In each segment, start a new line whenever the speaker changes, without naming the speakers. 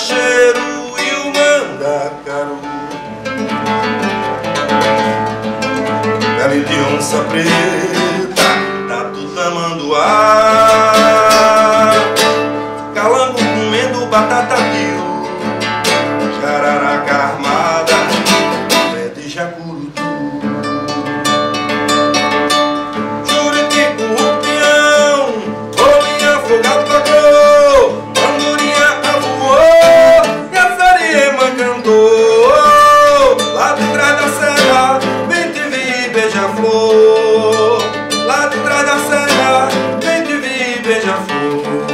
macaxeiro e o mandacaru. Pele de onça preta, tatu tamanduá, calango comendo batata pio, jararaca armada, pé de jacurutu. Juritico, rupião, rolinha, fogado tocou, andorinha avoou e a Sariema cantou. Lá de trás da serra, vem te vi beija-flor. Lá de trás da serra, vem te vi beija-flor.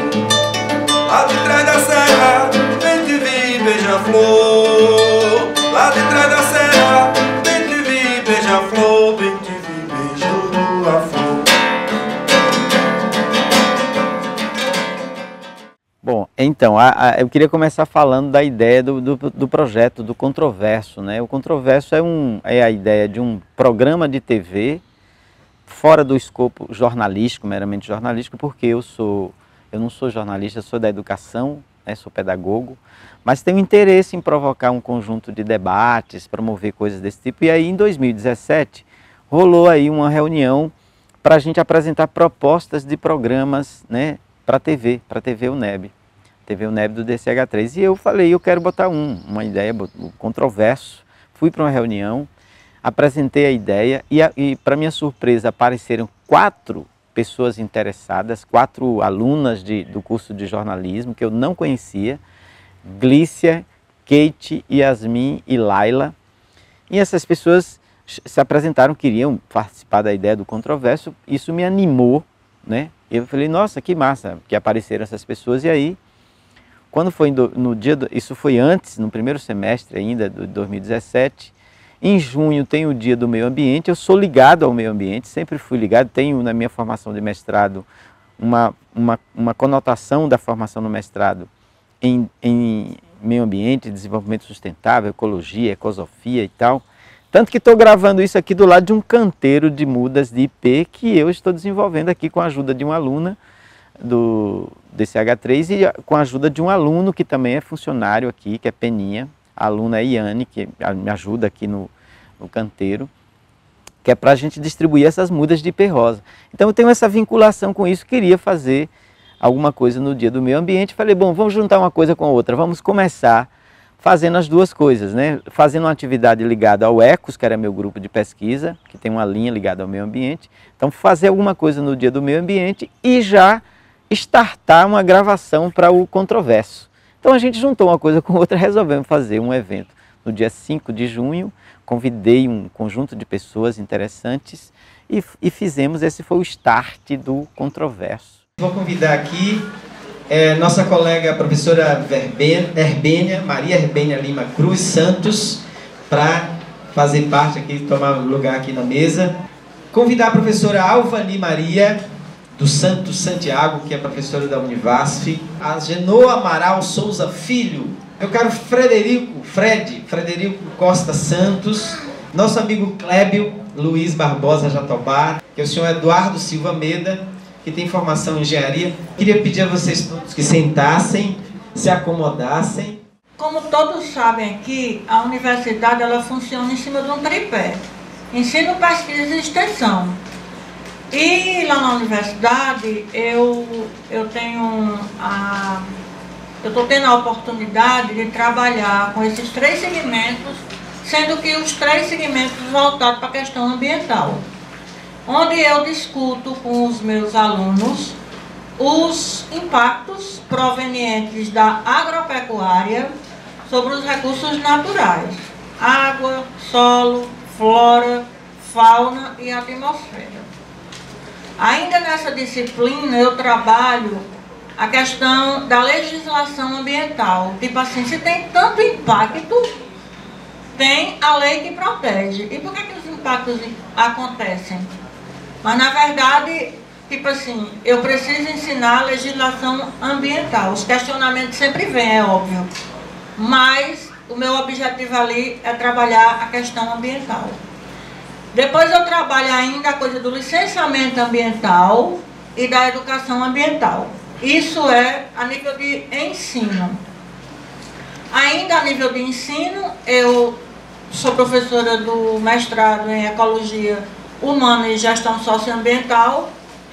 Lá de trás da serra, vem te vi beija-flor. Lá de trás da serra, vem te vi beija-flor. Vem te vi beijando a flor.
Bom, então, eu queria começar falando da ideia do projeto do Controverso, né? O Controverso é a ideia de um programa de TV fora do escopo jornalístico, meramente jornalístico, porque eu não sou jornalista, sou da educação, né? Sou pedagogo, mas tenho interesse em provocar um conjunto de debates, promover coisas desse tipo. E aí, em 2017, rolou aí uma reunião para a gente apresentar propostas de programas, né, para a TV UNEB. TV UNEB do DCH3. E eu falei, eu quero botar uma ideia, o Controverso. Fui para uma reunião, apresentei a ideia e para minha surpresa, apareceram 4 pessoas interessadas, 4 alunas do curso de jornalismo que eu não conhecia, Glícia, Kate, Yasmin e Laila. E essas pessoas se apresentaram, queriam participar da ideia do Controverso. Isso me animou, né? Eu falei, nossa, que massa que apareceram essas pessoas. E aí, quando foi no dia, isso foi antes, no primeiro semestre ainda, de 2017, em junho tem o Dia do Meio Ambiente. Eu sou ligado ao meio ambiente, sempre fui ligado, tenho na minha formação de mestrado uma conotação da formação no mestrado em meio ambiente, desenvolvimento sustentável, ecologia, ecosofia e tal. Tanto que estou gravando isso aqui do lado de um canteiro de mudas de IP que eu estou desenvolvendo aqui com a ajuda de uma aluna do DCH3 e com a ajuda de um aluno que também é funcionário aqui, que é Peninha. A aluna é Iane, que me ajuda aqui no canteiro, que é para a gente distribuir essas mudas de IP rosa. Então eu tenho essa vinculação com isso, queria fazer alguma coisa no Dia do Meio Ambiente. Falei, bom, vamos juntar uma coisa com a outra, vamos começar fazendo as duas coisas, né? Fazendo uma atividade ligada ao ECOS, que era meu grupo de pesquisa, que tem uma linha ligada ao meio ambiente. Então, fazer alguma coisa no Dia do Meio Ambiente e já startar uma gravação para o Controverso. Então, a gente juntou uma coisa com outra, resolvemos fazer um evento no dia 5 de junho, convidei um conjunto de pessoas interessantes e fizemos, esse foi o start do Controverso.
Vou convidar aqui nossa colega professora Maria Herbênia Lima Cruz Santos, para fazer parte aqui, tomar lugar aqui na mesa. Convidar a professora Alvani Maria dos Santos Santiago, que é professora da Univasf. A Genoa Amaral Souza Filho. Eu quero Frederico Costa Santos. Nosso amigo Clébio Luiz Barbosa Jatobá, que é o senhor Eduardo Silva Meda, que tem formação em engenharia. Queria pedir a vocês todos que sentassem, se acomodassem.
Como todos sabem aqui, a universidade ela funciona em cima de um tripé: ensino, pesquisa e extensão. E lá na universidade eu estou tendo a oportunidade de trabalhar com esses 3 segmentos, sendo que os 3 segmentos voltados para a questão ambiental, onde eu discuto com os meus alunos os impactos provenientes da agropecuária sobre os recursos naturais: água, solo, flora, fauna e atmosfera. Ainda nessa disciplina eu trabalho a questão da legislação ambiental. Tipo assim, se tem tanto impacto, tem a lei que protege. E por que os impactos acontecem? Mas na verdade, tipo assim, eu preciso ensinar a legislação ambiental. Os questionamentos sempre vêm, é óbvio. Mas o meu objetivo ali é trabalhar a questão ambiental. Depois eu trabalho ainda a coisa do licenciamento ambiental e da educação ambiental. Isso é a nível de ensino. ainda a nível de ensino, eu sou professora do mestrado em Ecologia Humana e Gestão Socioambiental,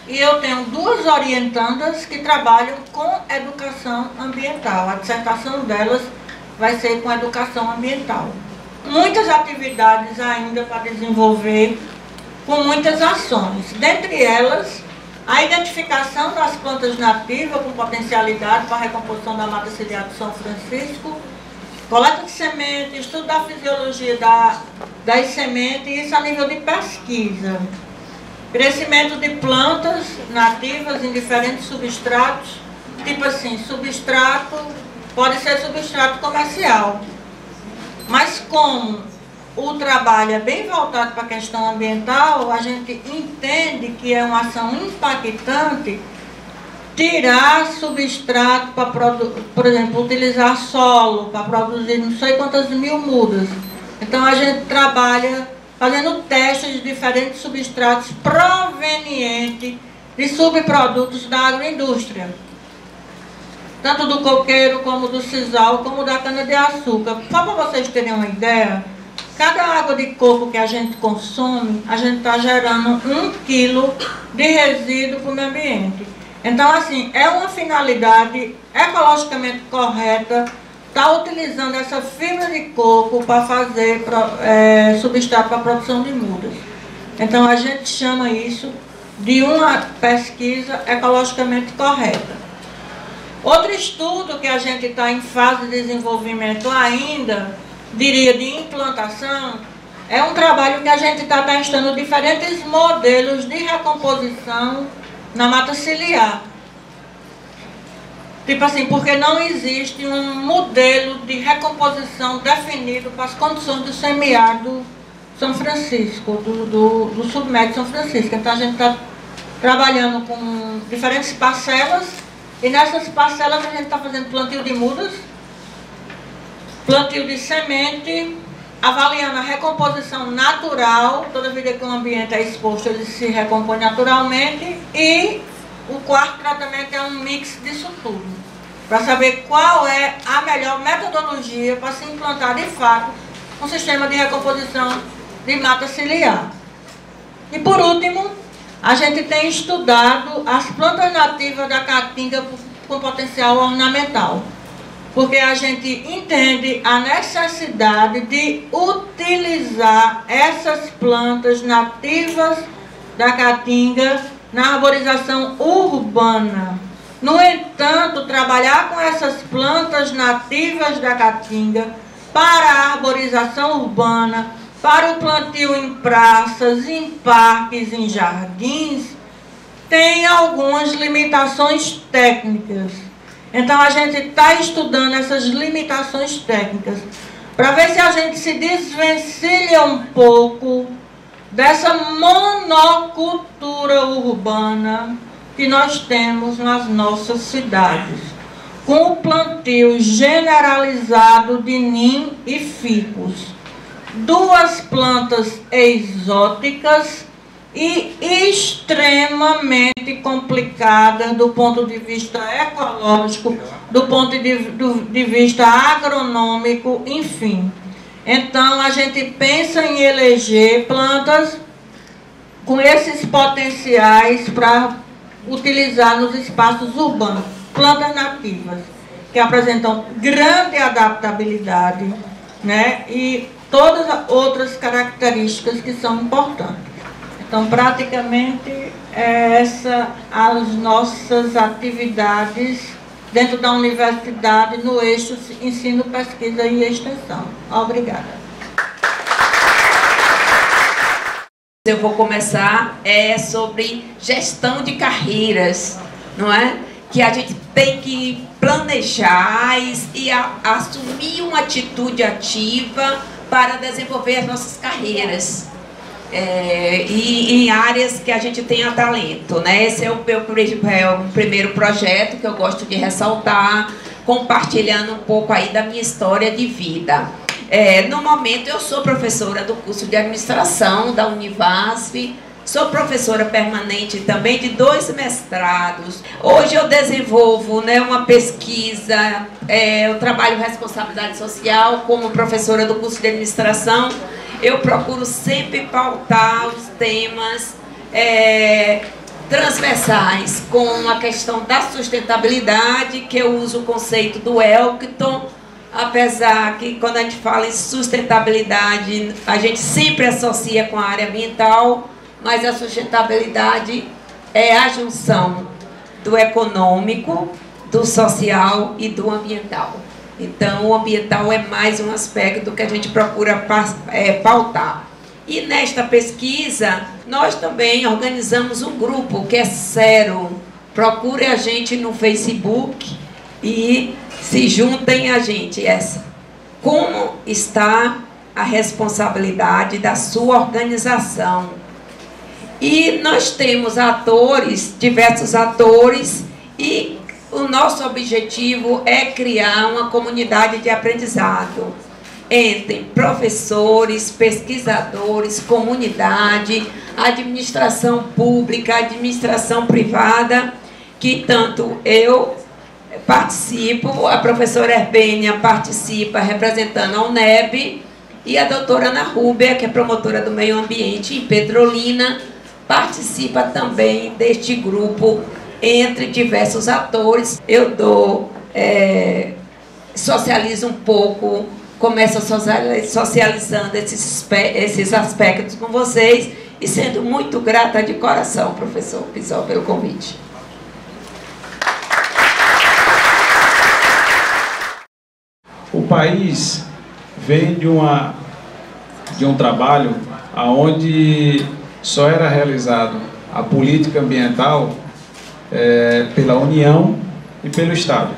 e eu tenho 2 orientandas que trabalham com educação ambiental. A dissertação delas vai ser com educação ambiental. Muitas atividades ainda para desenvolver, com muitas ações. Dentre elas, a identificação das plantas nativas com potencialidade para a recomposição da mata ciliar de São Francisco, coleta de semente, estudo da fisiologia das sementes, e isso a nível de pesquisa. Crescimento de plantas nativas em diferentes substratos, tipo assim, substrato, pode ser substrato comercial. Mas como o trabalho é bem voltado para a questão ambiental, a gente entende que é uma ação impactante tirar substrato para, por exemplo, utilizar solo para produzir não sei quantas mil mudas. Então a gente trabalha fazendo testes de diferentes substratos provenientes de subprodutos da agroindústria, tanto do coqueiro, como do sisal, como da cana-de-açúcar. Só para vocês terem uma ideia, cada água de coco que a gente consome, a gente está gerando 1 quilo de resíduo para o meio ambiente. Então, assim, é uma finalidade ecologicamente correta estar utilizando essa fibra de coco para fazer substrato para a produção de mudas. Então, a gente chama isso de uma pesquisa ecologicamente correta. Outro estudo que a gente está em fase de desenvolvimento ainda, diria de implantação, é um trabalho que a gente está testando diferentes modelos de recomposição na mata ciliar. Tipo assim, porque não existe um modelo de recomposição definido para as condições do semiárido São Francisco, do submédio São Francisco. Então a gente está trabalhando com diferentes parcelas, e nessas parcelas a gente está fazendo plantio de mudas, plantio de semente, avaliando a recomposição natural. Toda vida que o ambiente é exposto, ele se recompõe naturalmente. E o quarto tratamento é um mix disso tudo, para saber qual é a melhor metodologia para se implantar de fato um sistema de recomposição de mata ciliar. E por último, a gente tem estudado as plantas nativas da caatinga com potencial ornamental, porque a gente entende a necessidade de utilizar essas plantas nativas da caatinga na arborização urbana. No entanto, trabalhar com essas plantas nativas da caatinga para a arborização urbana, para o plantio em praças, em parques, em jardins, tem algumas limitações técnicas. Então a gente está estudando essas limitações técnicas para ver se a gente se desvencilha um pouco dessa monocultura urbana que nós temos nas nossas cidades, com o plantio generalizado de nim e ficus, 2 plantas exóticas e extremamente complicadas do ponto de vista ecológico, do ponto de vista agronômico, enfim. Então, a gente pensa em eleger plantas com esses potenciais para utilizar nos espaços urbanos. Plantas nativas, que apresentam grande adaptabilidade, né? E todas as outras características que são importantes. Então, praticamente, essas as nossas atividades dentro da universidade no eixo ensino, pesquisa e extensão. Obrigada.
Eu vou começar sobre gestão de carreiras, não é? Que a gente tem que planejar e assumir uma atitude ativa para desenvolver as nossas carreiras. E em áreas que a gente tenha talento, né? Esse é o meu primeiro projeto que eu gosto de ressaltar, compartilhando um pouco aí da minha história de vida. No momento eu sou professora do curso de administração da Univasf, Sou professora permanente também de 2 mestrados. Hoje eu desenvolvo, né, uma pesquisa, eu trabalho responsabilidade social como professora do curso de administração. Eu procuro sempre pautar os temas transversais com a questão da sustentabilidade, que eu uso o conceito do Elkton, apesar que quando a gente fala em sustentabilidade, a gente sempre associa com a área ambiental, mas a sustentabilidade é a junção do econômico, do social e do ambiental. Então, o ambiental é mais um aspecto que a gente procura pautar. E nesta pesquisa, nós também organizamos um grupo que é Cero. Procure a gente no Facebook e se juntem a gente. Como está a responsabilidade da sua organização? E nós temos atores, diversos atores, e o nosso objetivo é criar uma comunidade de aprendizado entre professores, pesquisadores, comunidade, administração pública, administração privada, que tanto eu participo, a professora Herbênia participa representando a UNEB, e a doutora Ana Rúbia, que é promotora do meio ambiente em Petrolina, participa também deste grupo entre diversos atores. Eu socializo um pouco, começo socializando esses aspectos com vocês e sendo muito grata de coração, professor Pisol, pelo convite.
O país vem de um trabalho onde só era realizado a política ambiental pela União e pelo Estado.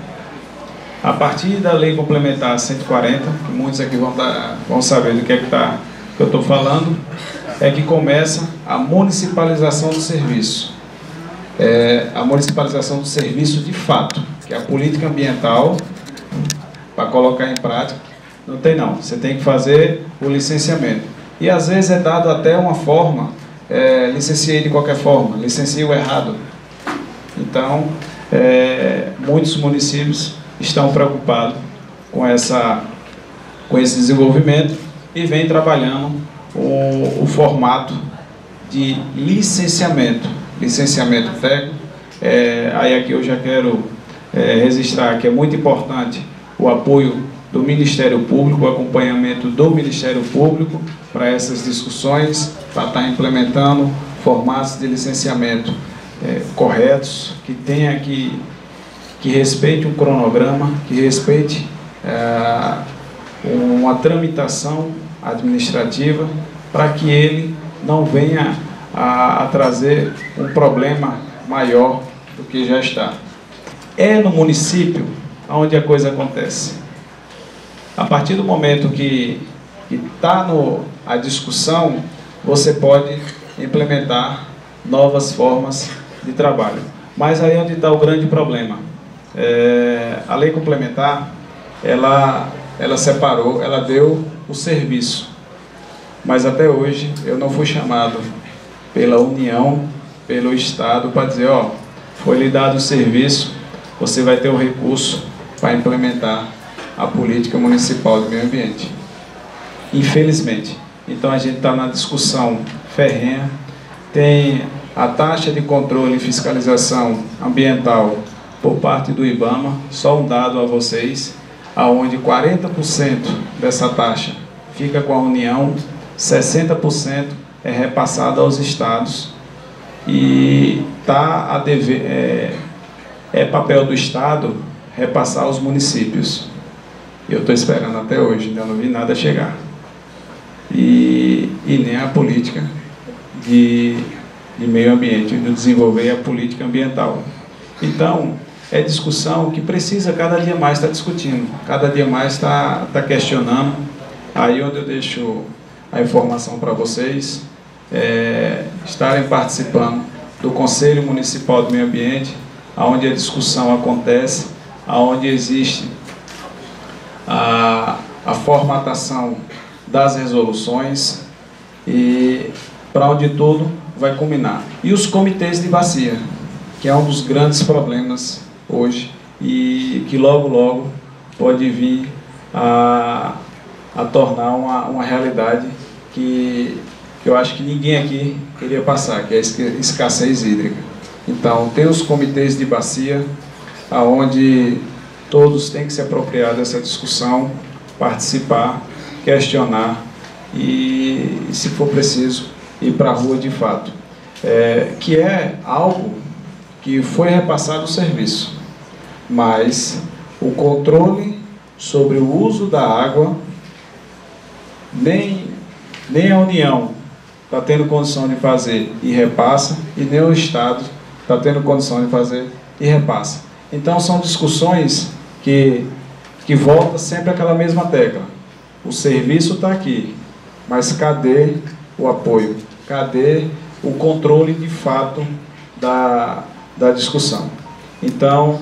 A partir da Lei Complementar 140, que muitos aqui vão saber do que eu estou falando, é que começa a municipalização do serviço. A municipalização do serviço de fato, que é a política ambiental, para colocar em prática, não tem não. Você tem que fazer o licenciamento. E às vezes é dado até uma forma, licenciei de qualquer forma, licenciei o errado. Então, muitos municípios estão preocupados com esse desenvolvimento e vem trabalhando o formato de licenciamento técnico. Aí aqui eu já quero registrar que é muito importante o apoio do Ministério Público, o acompanhamento do Ministério Público para essas discussões, para estar implementando formatos de licenciamento corretos, que tenha que respeite um cronograma, que respeite uma tramitação administrativa, para que ele não venha a trazer um problema maior do que já está. É no município onde a coisa acontece. A partir do momento que está a discussão, você pode implementar novas formas de trabalho. Mas aí é onde está o grande problema. A lei complementar, ela separou, ela deu o serviço. Mas até hoje eu não fui chamado pela União, pelo Estado, para dizer, ó, foi lhe dado o serviço, você vai ter o recurso para implementar a política municipal do meio ambiente. Infelizmente. Então a gente está na discussão ferrenha. Tem a taxa de controle e fiscalização ambiental por parte do IBAMA, só um dado a vocês, aonde 40% dessa taxa fica com a União, 60% é repassado aos estados, e tá a dever, é papel do Estado repassar aos municípios. Eu estou esperando até hoje, ainda não vi nada chegar. E nem a política de meio ambiente, de desenvolver a política ambiental. Então, é discussão que precisa cada dia mais estar discutindo, cada dia mais estar questionando. Aí onde eu deixo a informação para vocês, estarem participando do Conselho Municipal do Meio Ambiente, onde a discussão acontece, onde existe a formatação das resoluções, e para onde tudo vai culminar. E os comitês de bacia, que é um dos grandes problemas hoje e que logo pode vir a tornar uma realidade que eu acho que ninguém aqui queria passar, que é a escassez hídrica. Então, tem os comitês de bacia, onde todos têm que se apropriar dessa discussão, participar, questionar e, se for preciso, ir para a rua de fato. Que é algo que foi repassado o serviço, mas o controle sobre o uso da água, nem a União está tendo condição de fazer e repassa, e nem o Estado está tendo condição de fazer e repassa. Então são discussões que voltam sempre àquela mesma tecla. O serviço está aqui, mas cadê o apoio? Cadê o controle de fato da discussão? Então,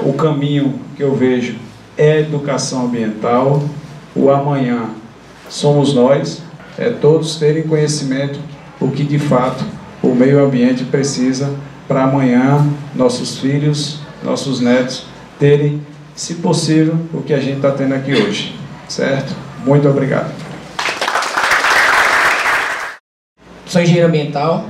o caminho que eu vejo é educação ambiental, o amanhã somos nós, todos terem conhecimento o que de fato o meio ambiente precisa para amanhã nossos filhos, nossos netos terem, se possível, o que a gente está tendo aqui hoje, certo? Muito obrigado.
Sou engenheiro ambiental,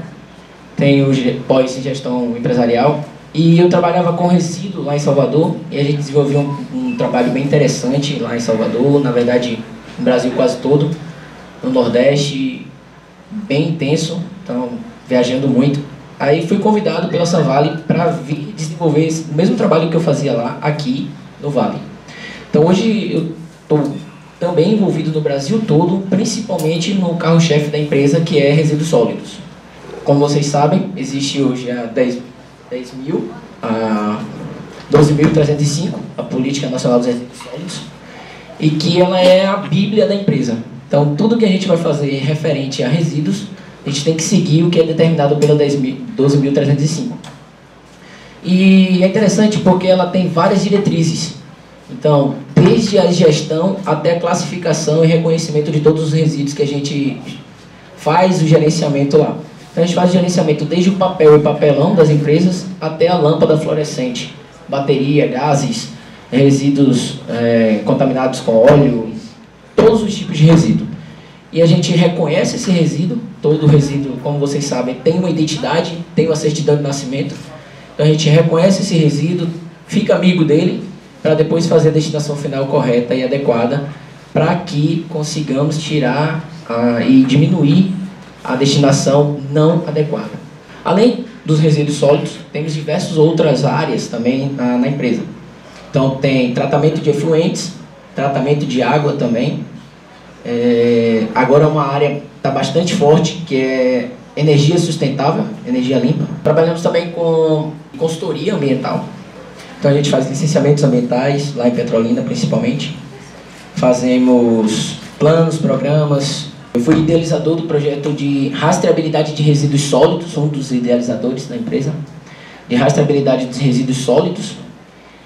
tenho pós em gestão empresarial e eu trabalhava com resíduo lá em Salvador e a gente desenvolveu um trabalho bem interessante lá em Salvador, na verdade no Brasil quase todo, no Nordeste, bem intenso, então viajando muito. Aí fui convidado pela Sanvale para vir desenvolver o mesmo trabalho que eu fazia lá, aqui no Vale. Então hoje eu estou também envolvido no Brasil todo, principalmente no carro-chefe da empresa, que é resíduos sólidos. Como vocês sabem, existe hoje a 12.305, a Política Nacional dos Resíduos Sólidos, e que ela é a bíblia da empresa. Então tudo que a gente vai fazer referente a resíduos, a gente tem que seguir o que é determinado pela 12.305. E é interessante porque ela tem várias diretrizes. Então, desde a gestão até a classificação e reconhecimento de todos os resíduos que a gente faz o gerenciamento lá. Então, a gente faz o gerenciamento desde o papel e papelão das empresas até a lâmpada fluorescente, bateria, gases, resíduos contaminados com óleo, todos os tipos de resíduo. E a gente reconhece esse resíduo, todo resíduo, como vocês sabem, tem uma identidade, tem uma certidão de nascimento. Então a gente reconhece esse resíduo, fica amigo dele, para depois fazer a destinação final correta e adequada, para que consigamos tirar e diminuir a destinação não adequada. Além dos resíduos sólidos, temos diversas outras áreas também na empresa. Então tem tratamento de efluentes, tratamento de água também. Agora uma área está bastante forte, que é energia sustentável, energia limpa. Trabalhamos também com consultoria ambiental. Então a gente faz licenciamentos ambientais, lá em Petrolina principalmente. Fazemos planos, programas. Eu fui idealizador do projeto de rastreabilidade de resíduos sólidos, um dos idealizadores da empresa, de rastreabilidade dos resíduos sólidos,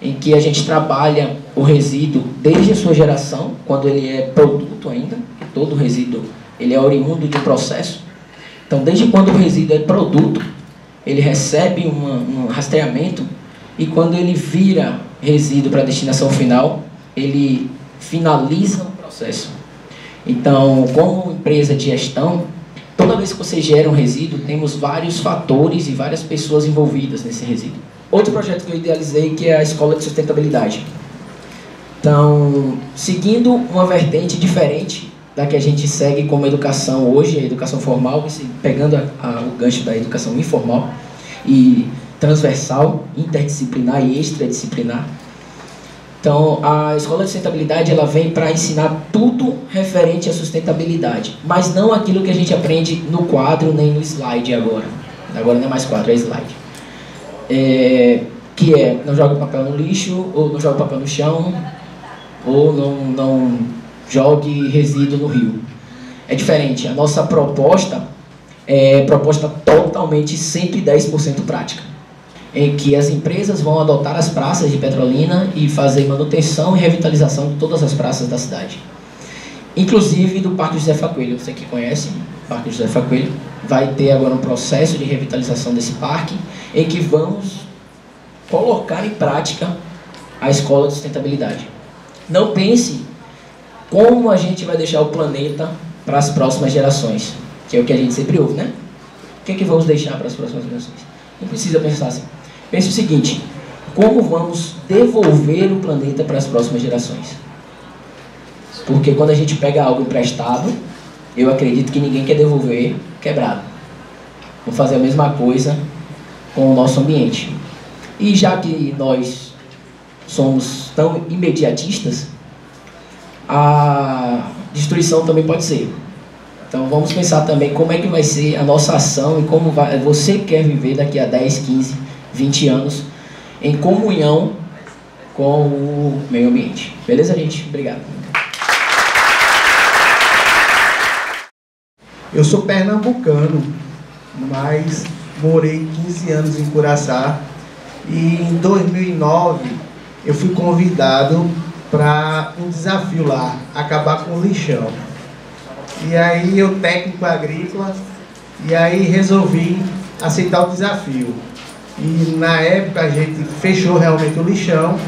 em que a gente trabalha o resíduo desde a sua geração, quando ele é produto ainda, todo resíduo ele é oriundo de um processo. Então, desde quando o resíduo é produto, ele recebe um rastreamento, e quando ele vira resíduo para a destinação final, ele finaliza o processo. Então, como empresa de gestão, toda vez que você gera um resíduo, temos vários fatores e várias pessoas envolvidas nesse resíduo. Outro projeto que eu idealizei, que é a Escola de Sustentabilidade. Então, seguindo uma vertente diferente da que a gente segue como educação hoje, a educação formal, pegando o gancho da educação informal e transversal, interdisciplinar e extradisciplinar. Então, a Escola de Sustentabilidade ela vem para ensinar tudo referente à sustentabilidade, mas não aquilo que a gente aprende no quadro nem no slide agora. Agora não é mais quadro, é slide. Que é, não jogue papel no lixo, ou não jogue papel no chão, ou não jogue resíduo no rio. É diferente. A nossa proposta é proposta totalmente 110% prática, em que as empresas vão adotar as praças de Petrolina e fazer manutenção e revitalização de todas as praças da cidade, inclusive do Parque José Faccoelho, você que conhece, Parque José Coelho, vai ter agora um processo de revitalização desse parque, em que vamos colocar em prática a escola de sustentabilidade. Não pense como a gente vai deixar o planeta para as próximas gerações, que é o que a gente sempre ouve, né? O que é que vamos deixar para as próximas gerações? Não precisa pensar assim. Pense o seguinte: como vamos devolver o planeta para as próximas gerações? Porque quando a gente pega algo emprestado, eu acredito que ninguém quer devolver quebrado. Vamos fazer a mesma coisa com o nosso ambiente. E já que nós somos tão imediatistas, a destruição também pode ser. Então vamos pensar também como é que vai ser a nossa ação e como você quer viver daqui a 10, 15, 20 anos em comunhão com o meio ambiente. Beleza, gente? Obrigado.
Eu sou pernambucano, mas morei 15 anos em Curaçá e em 2009 eu fui convidado para um desafio lá, acabar com o lixão. E aí eu, técnico agrícola, e aí resolvi aceitar o desafio. E na época a gente fechou realmente o lixão,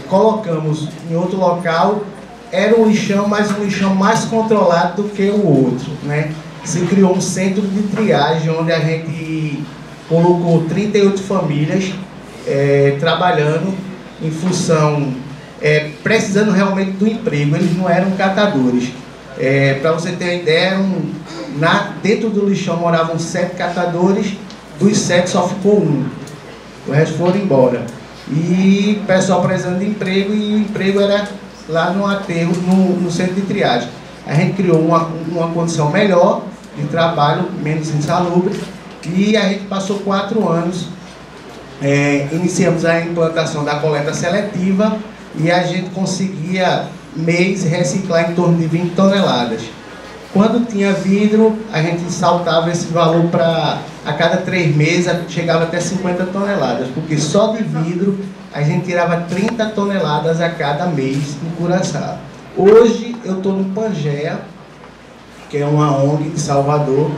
colocamos em outro local. Era um lixão, mas um lixão mais controlado do que o outro, né? Se criou um centro de triagem, onde a gente colocou 38 famílias trabalhando em função, precisando realmente do emprego. Eles não eram catadores. Para você ter uma ideia, dentro do lixão moravam 7 catadores, dos 7 só ficou um. O resto foram embora. E o pessoal precisando de emprego, e o emprego era lá no aterro, no centro de triagem. A gente criou uma condição melhor de trabalho, menos insalubre, e a gente passou 4 anos, iniciamos a implantação da coleta seletiva, e a gente conseguia, mês, reciclar em torno de 20 toneladas. Quando tinha vidro, a gente saltava esse valor para, a cada 3 meses, chegava até 50 toneladas, porque só de vidro a gente tirava 30 toneladas a cada mês em Curaçá. Hoje eu estou no Pangea, que é uma ONG de Salvador,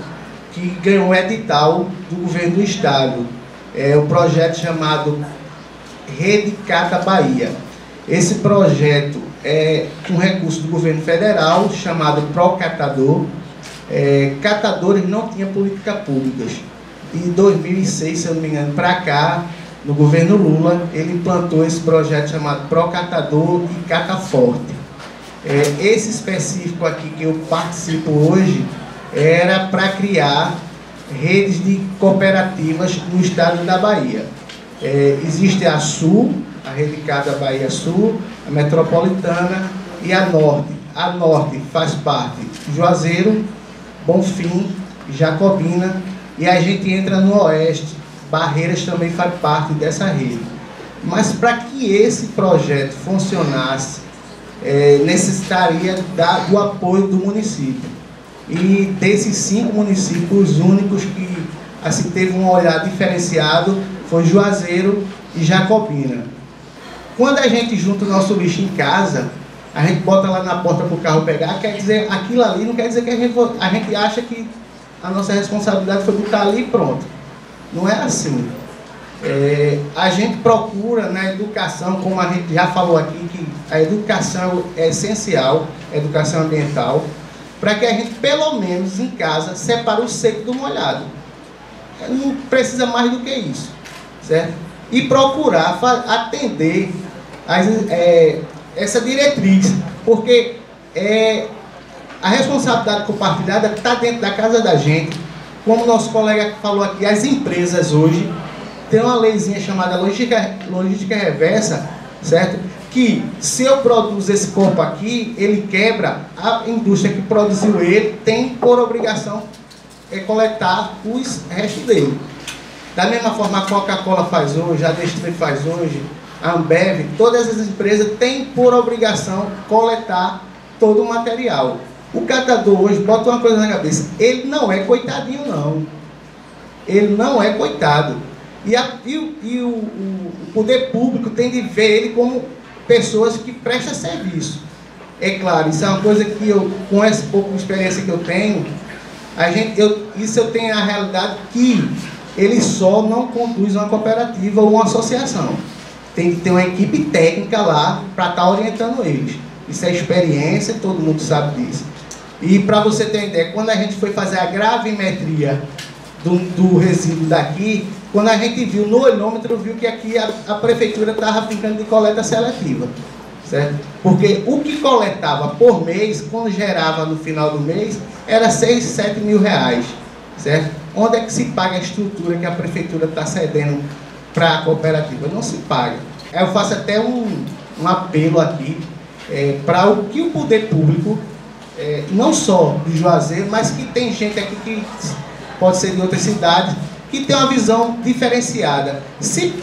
que ganhou um edital do governo do estado. É um projeto chamado Rede Cata Bahia. Esse projeto é um recurso do governo federal chamado Procatador. Catadores não tinham políticas públicas. Em 2006, se eu não me engano, para cá, no governo Lula, ele implantou esse projeto chamado Procatador e Cata Forte. Esse específico aqui que eu participo hoje era para criar redes de cooperativas no estado da Bahia. Existe a Sul, a Rede Cata Bahia Sul, a Metropolitana e a Norte. A Norte faz parte de Juazeiro, Bonfim, Jacobina, e a gente entra no Oeste. Barreiras também faz parte dessa rede. Mas para que esse projeto funcionasse, necessitaria do apoio do município. E desses 5 municípios, os únicos que assim, teve um olhar diferenciado foi Juazeiro e Jacobina. Quando a gente junta o nosso lixo em casa, a gente bota lá na porta para o carro pegar, quer dizer, aquilo ali não quer dizer que a gente acha que a nossa responsabilidade foi botar ali e pronto. Não é assim. A gente procura na educação, como a gente já falou aqui, que a educação é essencial, a educação ambiental, para que a gente, pelo menos em casa, separe o seco do molhado. Não precisa mais do que isso, certo? E procurar atender essa diretriz, porque a responsabilidade compartilhada está dentro da casa da gente. Como o nosso colega falou aqui, as empresas hoje têm uma leizinha chamada logística reversa, certo? Que se eu produzo esse copo aqui, ele quebra, a indústria que produziu ele tem por obrigação coletar os restos dele. Da mesma forma a Coca-Cola faz hoje, a Nestlé faz hoje, a Ambev, todas as empresas têm por obrigação coletar todo o material. O catador hoje, bota uma coisa na cabeça, ele não é coitadinho não. Ele não é coitado. E o poder público tem de ver ele como pessoas que prestam serviço. É claro, isso é uma coisa que eu, com essa pouca experiência que eu tenho, Isso eu tenho a realidade que ele só não conduz uma cooperativa ou uma associação. Tem que ter uma equipe técnica lá para estar orientando eles. Isso é experiência, todo mundo sabe disso. E para você ter uma ideia, quando a gente foi fazer a gravimetria do resíduo daqui, quando a gente viu no olhômetro, viu que aqui a prefeitura estava brincando de coleta seletiva, certo? Porque o que coletava por mês, quando gerava no final do mês, era 6, 7 mil reais, certo? Onde é que se paga a estrutura que a prefeitura está cedendo para a cooperativa? Não se paga. Eu faço até um apelo aqui para o que o poder público, não só de Juazeiro, mas que tem gente aqui que pode ser de outras cidades, que tem uma visão diferenciada. Se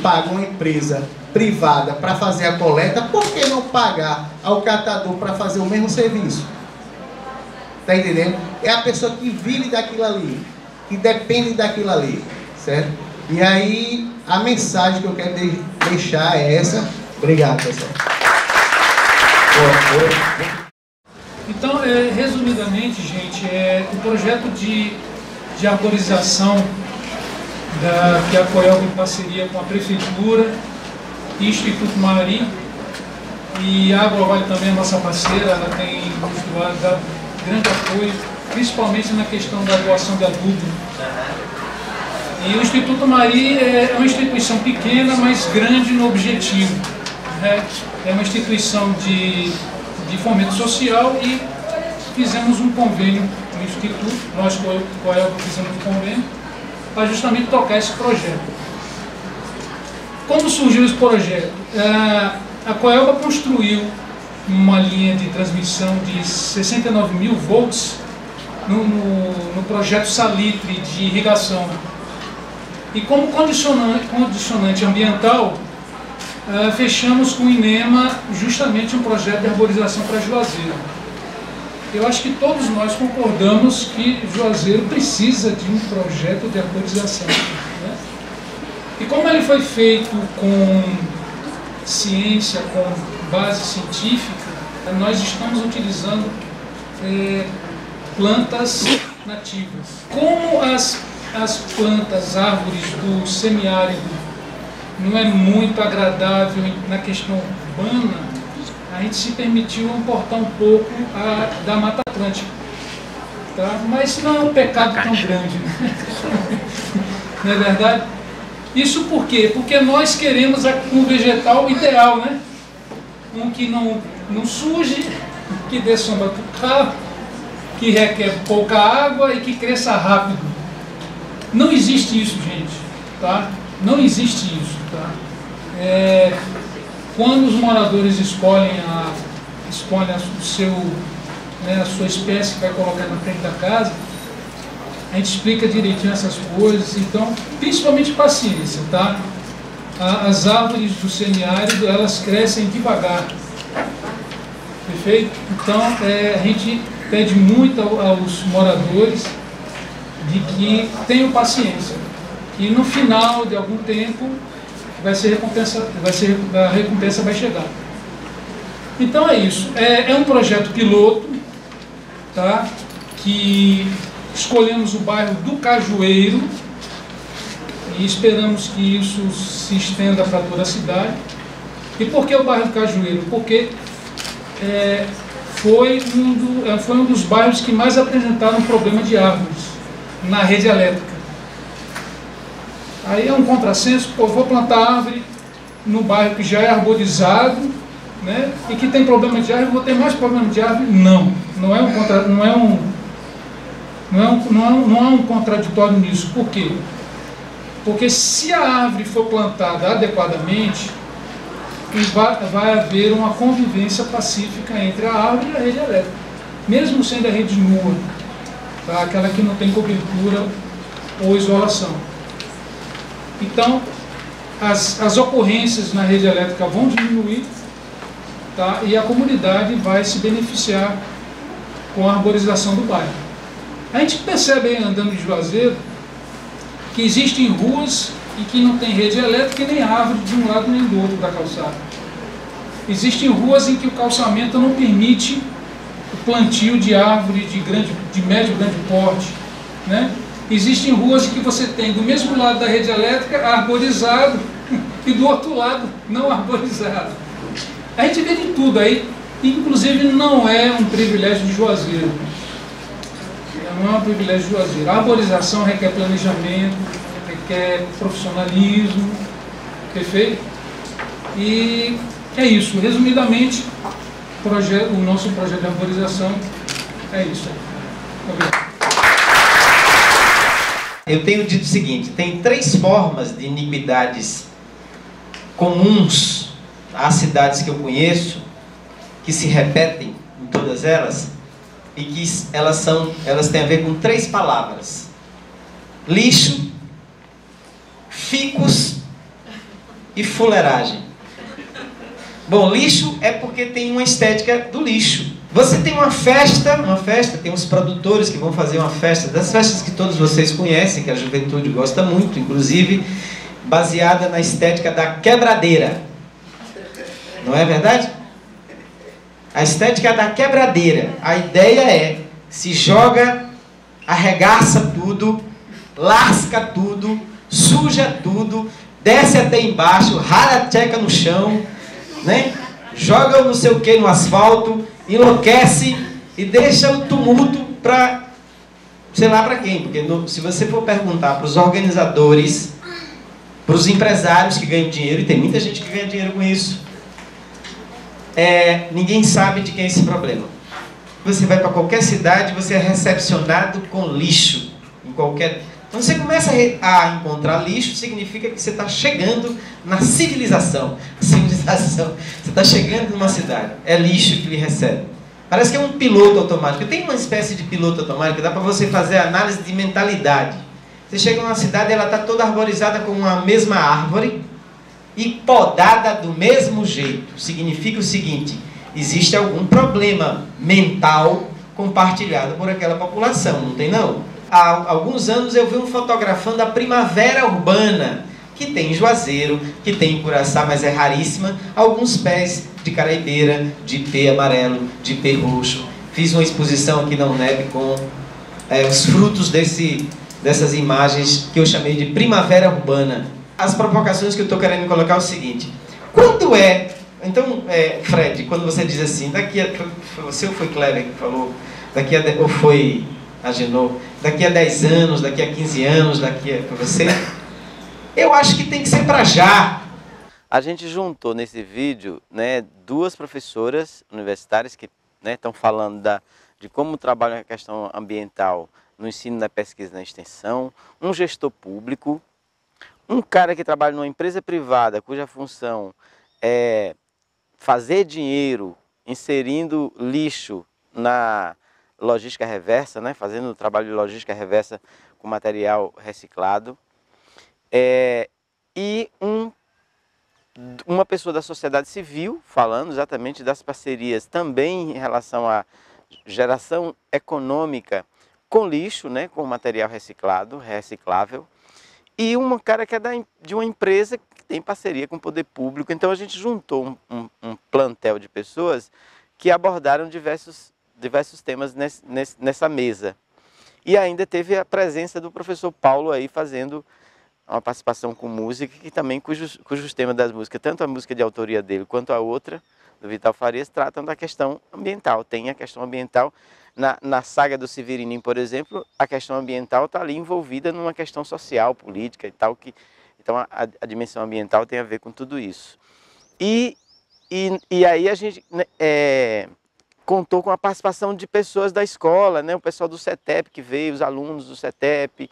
paga uma empresa privada para fazer a coleta, por que não pagar ao catador para fazer o mesmo serviço? Está entendendo? É a pessoa que vive daquilo ali, que depende daquilo ali, certo? E aí, a mensagem que eu quero deixar é essa. Obrigado, pessoal.
Então, resumidamente, gente, o projeto de arborização que a Coelba, em parceria com a Prefeitura e Instituto Mari, e a AgroVale também é nossa parceira, ela tem dado grande apoio, principalmente na questão da doação de adubo. E o Instituto Mari é uma instituição pequena, mas grande no objetivo. É uma instituição de fomento social e fizemos um convênio no Instituto, nós com a Coelba fizemos um convênio para justamente tocar esse projeto. Como surgiu esse projeto? A Coelba construiu uma linha de transmissão de 69 mil volts no projeto Salitre de irrigação. E como condicionante ambiental, fechamos com o INEMA justamente um projeto de arborização para Juazeiro. Eu acho que todos nós concordamos que Juazeiro precisa de um projeto de arborização, né? E como ele foi feito com ciência, com base científica, nós estamos utilizando plantas nativas. Como as plantas, árvores do semiárido não é muito agradável na questão urbana, a gente se permitiu importar um pouco da Mata Atlântica, tá? Mas não é um pecado tão grande, né? Não é verdade? Isso por quê? Porque nós queremos um vegetal ideal, né? Um que não suje, que dê sombra para o carro, que requer pouca água e que cresça rápido. Não existe isso, gente, tá? Não existe isso, tá? Quando os moradores escolhem a sua espécie que vai colocar na frente da casa, a gente explica direitinho essas coisas. Então, principalmente paciência, tá? As árvores do semiárido, elas crescem devagar, perfeito? Então, a gente pede muito aos moradores de que tenham paciência, e no final de algum tempo a recompensa vai chegar. Então é isso. É um projeto piloto, tá? Que escolhemos o bairro do Cajueiro e esperamos que isso se estenda para toda a cidade. E por que o bairro do Cajueiro? Porque foi um dos bairros que mais apresentaram problema de árvores na rede elétrica. Aí é um contrassenso, pô, vou plantar árvore no bairro que já é arborizado, né, e que tem problema de árvore, vou ter mais problema de árvore? Não há um contraditório nisso. Por quê? Porque se a árvore for plantada adequadamente, vai haver uma convivência pacífica entre a árvore e a rede elétrica, mesmo sendo a rede nua, tá? Aquela que não tem cobertura ou isolação. Então, as ocorrências na rede elétrica vão diminuir, tá? E a comunidade vai se beneficiar com a arborização do bairro. A gente percebe aí, andando de Juazeiro, que existem ruas e que não tem rede elétrica e nem árvore de um lado nem do outro da calçada. Existem ruas em que o calçamento não permite o plantio de árvore de médio e grande porte, né? Existem ruas que você tem do mesmo lado da rede elétrica arborizado e do outro lado não arborizado. A gente vê de tudo aí, inclusive não é um privilégio de Juazeiro. Não é um privilégio de Juazeiro. A arborização requer planejamento, requer profissionalismo, perfeito? E é isso, resumidamente, o nosso projeto de arborização é isso. Obrigado.
Eu tenho dito o seguinte, tem 3 formas de iniquidades comuns às cidades que eu conheço, que se repetem em todas elas, e que elas têm a ver com 3 palavras: lixo, ficus e fuleiragem. Bom, lixo é porque tem uma estética do lixo. Você tem uma festa, tem uns produtores que vão fazer uma festa, das festas que todos vocês conhecem, que a juventude gosta muito, inclusive baseada na estética da quebradeira. Não é verdade? A estética da quebradeira. A ideia é, se joga, arregaça tudo, lasca tudo, suja tudo, desce até embaixo, rala a tcheca no chão, né? Joga não sei o que no asfalto, enlouquece e deixa o tumulto para, sei lá para quem, porque se você for perguntar para os organizadores, para os empresários que ganham dinheiro, e tem muita gente que ganha dinheiro com isso, ninguém sabe de quem é esse problema. Você vai para qualquer cidade, você é recepcionado com lixo, em qualquer... Quando você começa a encontrar lixo, significa que você está chegando na civilização. Você está chegando numa cidade. É lixo que lhe recebe. Parece que é um piloto automático. Tem uma espécie de piloto automático, dá para você fazer análise de mentalidade. Você chega numa cidade, ela está toda arborizada com a mesma árvore e podada do mesmo jeito. Significa o seguinte: existe algum problema mental compartilhado por aquela população, não tem não? Há alguns anos eu vi fotografando a primavera urbana, que tem em Juazeiro, que tem em Curaçá, mas é raríssima, alguns pés de caraibeira, de ipê amarelo, de ipê roxo. Fiz uma exposição aqui na UNEB com os frutos dessas imagens que eu chamei de primavera urbana. As provocações que eu estou querendo colocar é o seguinte: quando então, Fred, quando você diz assim, você ou foi Cleber que falou, ou foi Agenor, daqui a 10 anos, daqui a 15 anos, para você, eu acho que tem que ser para já.
A gente juntou nesse vídeo, né, 2 professoras universitárias que estão falando de como trabalham a questão ambiental no ensino, na pesquisa e na extensão, um gestor público, um cara que trabalha numa empresa privada cuja função é fazer dinheiro inserindo lixo na logística reversa, né? Fazendo o trabalho de logística reversa com material reciclado, e uma pessoa da sociedade civil falando exatamente das parcerias também em relação à geração econômica com lixo, né? Com material reciclável, e um cara que é de uma empresa que tem parceria com o poder público. Então a gente juntou um plantel de pessoas que abordaram diversos temas nessa mesa. E ainda teve a presença do professor Paulo aí fazendo uma participação com música, que também cujos temas das músicas, tanto a música de autoria dele quanto a outra, do Vital Farias, tratam da questão ambiental. Tem a questão ambiental, na saga do Severininho, por exemplo, a questão ambiental está ali envolvida numa questão social, política e tal, então a dimensão ambiental tem a ver com tudo isso. E aí a gente contou com a participação de pessoas da escola, né? O pessoal do CETEP que veio, os alunos do CETEP.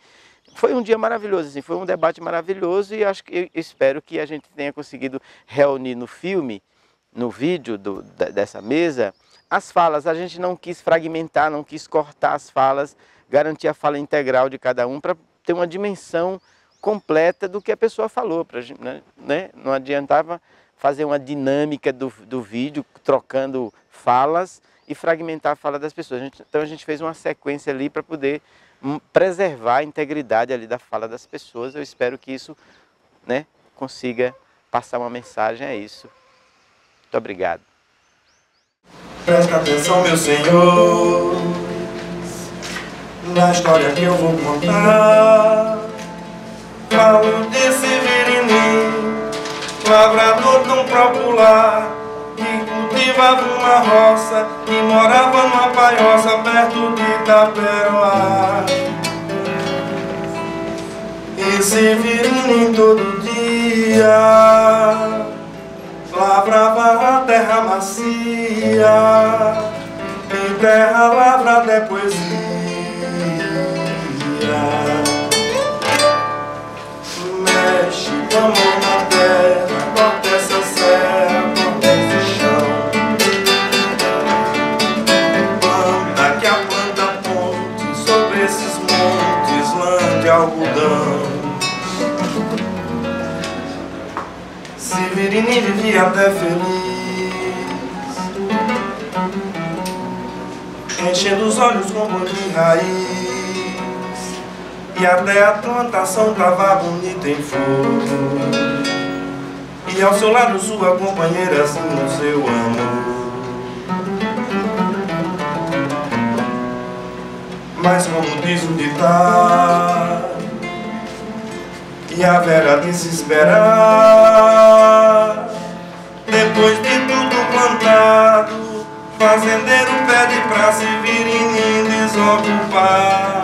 Foi um dia maravilhoso, assim, foi um debate maravilhoso, e eu espero que a gente tenha conseguido reunir no filme, no vídeo dessa mesa, as falas. A gente não quis fragmentar, não quis cortar as falas, garantir a fala integral de cada um para ter uma dimensão completa do que a pessoa falou, né? Não adiantava fazer uma dinâmica do vídeo, trocando falas e fragmentar a fala das pessoas. Então a gente fez uma sequência ali para poder preservar a integridade ali da fala das pessoas. Eu espero que isso, né, consiga passar uma mensagem, é isso. Muito obrigado.
Presta atenção, meu senhor, na história que eu vou contar. Falo de Severininho, lavrador tão popular, que cultivava uma roça, que morava numa paioça perto de Itaperoá. E Severininho todo dia lavrava a terra macia, em terra lavrada é poesia. Mexe com a mão na terra, corta essa serra, corta esse chão. Planta que a planta ponte sobre esses montes, lã de algodão. Severininho vivia até feliz, enchendo os olhos com bom de raiz. E até a plantação tava bonita em flor, e ao seu lado sua companheira assim no seu amor. Mas como diz o ditado, e a velha desesperar, depois de tudo plantado, fazendeiro pede pra Severininho desocupar.